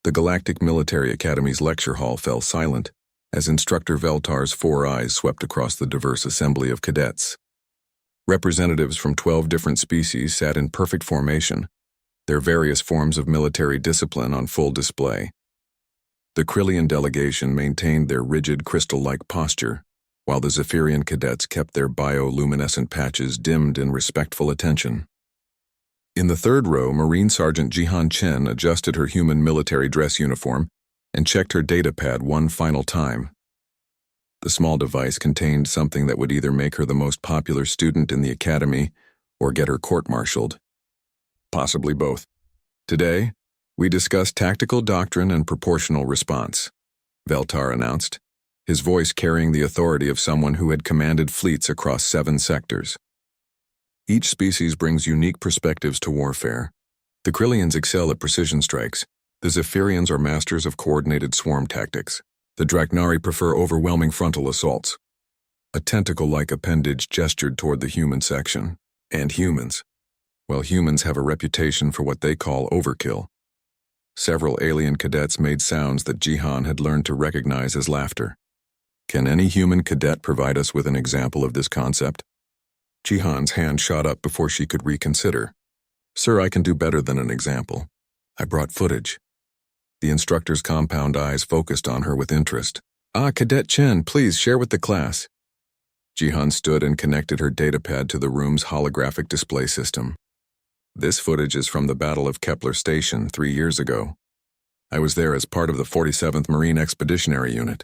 The Galactic Military Academy's lecture hall fell silent as Instructor Veltar's 4 eyes swept across the diverse assembly of cadets. Representatives from 12 different species sat in perfect formation, their various forms of military discipline on full display. The Krillian delegation maintained their rigid crystal-like posture, while the Zephyrian cadets kept their bioluminescent patches dimmed in respectful attention. In the third row, Marine Sergeant Jihan Chen adjusted her human military dress uniform and checked her datapad one final time. The small device contained something that would either make her the most popular student in the academy or get her court-martialed. Possibly both. Today, we discuss tactical doctrine and proportional response, Veltar announced, his voice carrying the authority of someone who had commanded fleets across 7 sectors. Each species brings unique perspectives to warfare. The Krillians excel at precision strikes. The Zephyrians are masters of coordinated swarm tactics. The Draknari prefer overwhelming frontal assaults. A tentacle-like appendage gestured toward the human section. And humans. Well, humans have a reputation for what they call overkill. Several alien cadets made sounds that Jihan had learned to recognize as laughter. Can any human cadet provide us with an example of this concept? Jihan's hand shot up before she could reconsider. Sir, I can do better than an example. I brought footage. The instructor's compound eyes focused on her with interest. Cadet Chen, please share with the class. Jihan stood and connected her datapad to the room's holographic display system. This footage is from the Battle of Kepler Station 3 years ago. I was there as part of the 47th Marine Expeditionary Unit.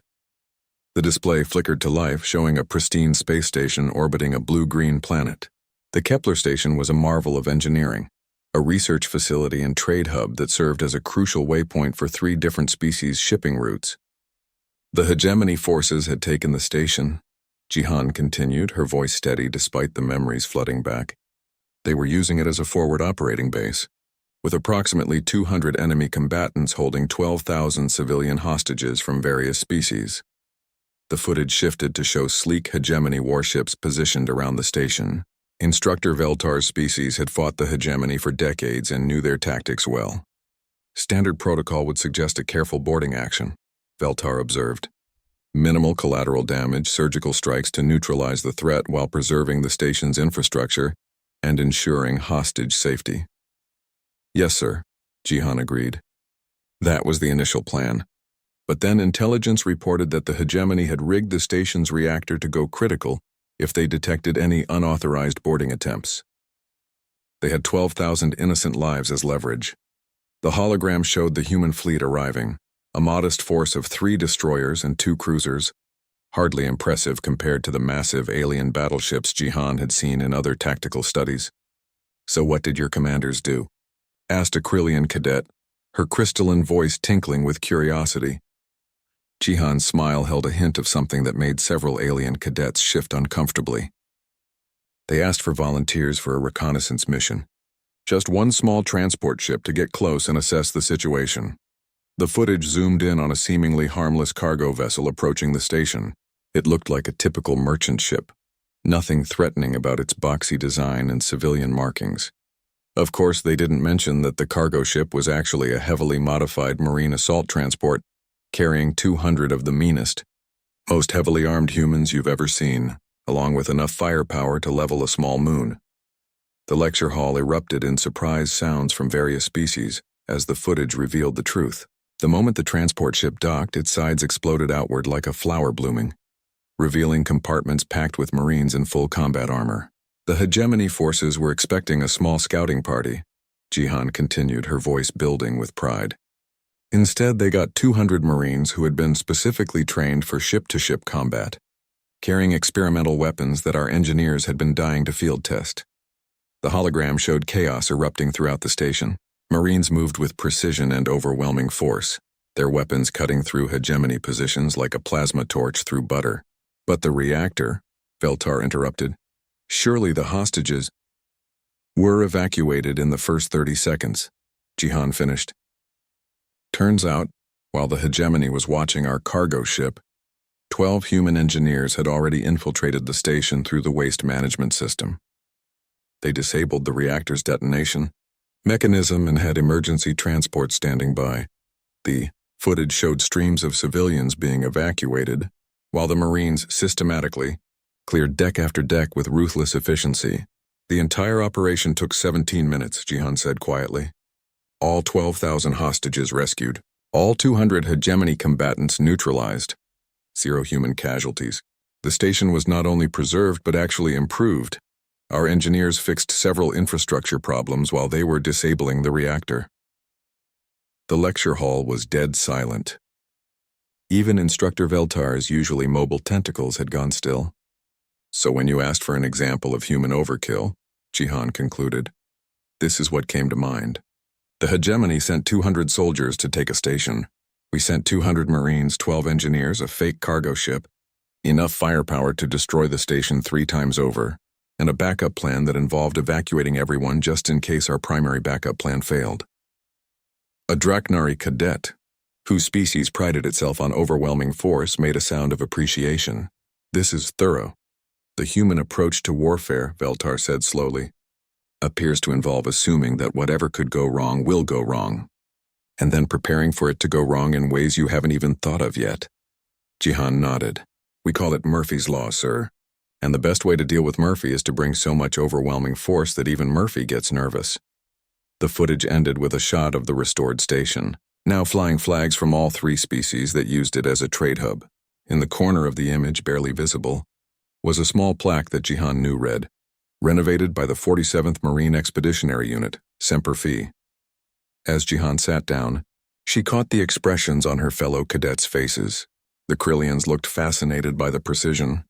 The display flickered to life, showing a pristine space station orbiting a blue-green planet. The Kepler Station was a marvel of engineering, a research facility and trade hub that served as a crucial waypoint for 3 different species' shipping routes. The hegemony forces had taken the station, Jihan continued, her voice steady despite the memories flooding back. They were using it as a forward operating base, with approximately 200 enemy combatants holding 12,000 civilian hostages from various species. The footage shifted to show sleek hegemony warships positioned around the station. Instructor Veltar's species had fought the hegemony for decades and knew their tactics well. Standard protocol would suggest a careful boarding action, Veltar observed. Minimal collateral damage, surgical strikes to neutralize the threat while preserving the station's infrastructure and ensuring hostage safety. Yes, sir, Jihan agreed. That was the initial plan. But then intelligence reported that the hegemony had rigged the station's reactor to go critical if they detected any unauthorized boarding attempts. They had 12,000 innocent lives as leverage. The hologram showed the human fleet arriving, a modest force of 3 destroyers and 2 cruisers, hardly impressive compared to the massive alien battleships Jihan had seen in other tactical studies. So what did your commanders do? Asked a Krillian cadet, her crystalline voice tinkling with curiosity. Jihan's smile held a hint of something that made several alien cadets shift uncomfortably. They asked for volunteers for a reconnaissance mission. Just 1 small transport ship to get close and assess the situation. The footage zoomed in on a seemingly harmless cargo vessel approaching the station. It looked like a typical merchant ship. Nothing threatening about its boxy design and civilian markings. Of course, they didn't mention that the cargo ship was actually a heavily modified marine assault transport carrying 200 of the meanest, most heavily armed humans you've ever seen, along with enough firepower to level a small moon. The lecture hall erupted in surprised sounds from various species as the footage revealed the truth. The moment the transport ship docked, its sides exploded outward like a flower blooming, revealing compartments packed with Marines in full combat armor. The hegemony forces were expecting a small scouting party, Jihan continued, her voice building with pride. Instead, they got 200 Marines who had been specifically trained for ship-to-ship combat, carrying experimental weapons that our engineers had been dying to field test. The hologram showed chaos erupting throughout the station. Marines moved with precision and overwhelming force, their weapons cutting through hegemony positions like a plasma torch through butter. But the reactor, Veltar interrupted. Surely the hostages were evacuated in the first 30 seconds, Jihan finished. Turns out, while the hegemony was watching our cargo ship, 12 human engineers had already infiltrated the station through the waste management system. They disabled the reactor's detonation mechanism and had emergency transport standing by, The footage showed streams of civilians being evacuated, while the Marines systematically cleared deck after deck with ruthless efficiency. The entire operation took 17 minutes, Jihan said quietly. All 12,000 hostages rescued. All 200 hegemony combatants neutralized. 0 human casualties. The station was not only preserved but actually improved. Our engineers fixed several infrastructure problems while they were disabling the reactor. The lecture hall was dead silent. Even Instructor Veltar's usually mobile tentacles had gone still. So when you asked for an example of human overkill, Jihan concluded, this is what came to mind. The hegemony sent 200 soldiers to take a station. We sent 200 Marines, 12 engineers, a fake cargo ship, enough firepower to destroy the station 3 times over, and a backup plan that involved evacuating everyone just in case our primary backup plan failed. A Draknari cadet, whose species prided itself on overwhelming force, made a sound of appreciation. This is thorough. The human approach to warfare, Veltar said slowly, appears to involve assuming that whatever could go wrong will go wrong, and then preparing for it to go wrong in ways you haven't even thought of yet. Jihan nodded. We call it Murphy's Law, sir. And the best way to deal with Murphy is to bring so much overwhelming force that even Murphy gets nervous. The footage ended with a shot of the restored station, now flying flags from all 3 species that used it as a trade hub. In the corner of the image, barely visible, was a small plaque that Jihan knew read, renovated by the 47th Marine Expeditionary Unit, Semper Fi. As Jihan sat down, she caught the expressions on her fellow cadets' faces. The Krillians looked fascinated by the precision.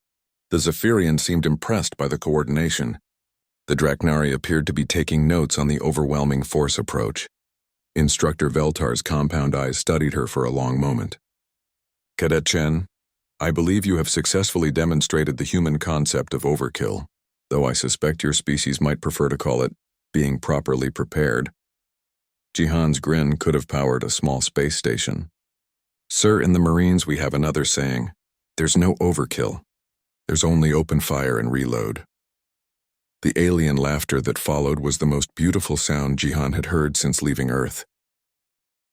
The Zephyrians seemed impressed by the coordination. The Draknari appeared to be taking notes on the overwhelming force approach. Instructor Veltar's compound eyes studied her for a long moment. Cadet Chen, I believe you have successfully demonstrated the human concept of overkill, though I suspect your species might prefer to call it being properly prepared. Jihan's grin could have powered a small space station. Sir, in the Marines we have another saying, there's no overkill. There's only open fire and reload. The alien laughter that followed was the most beautiful sound Jihan had heard since leaving Earth.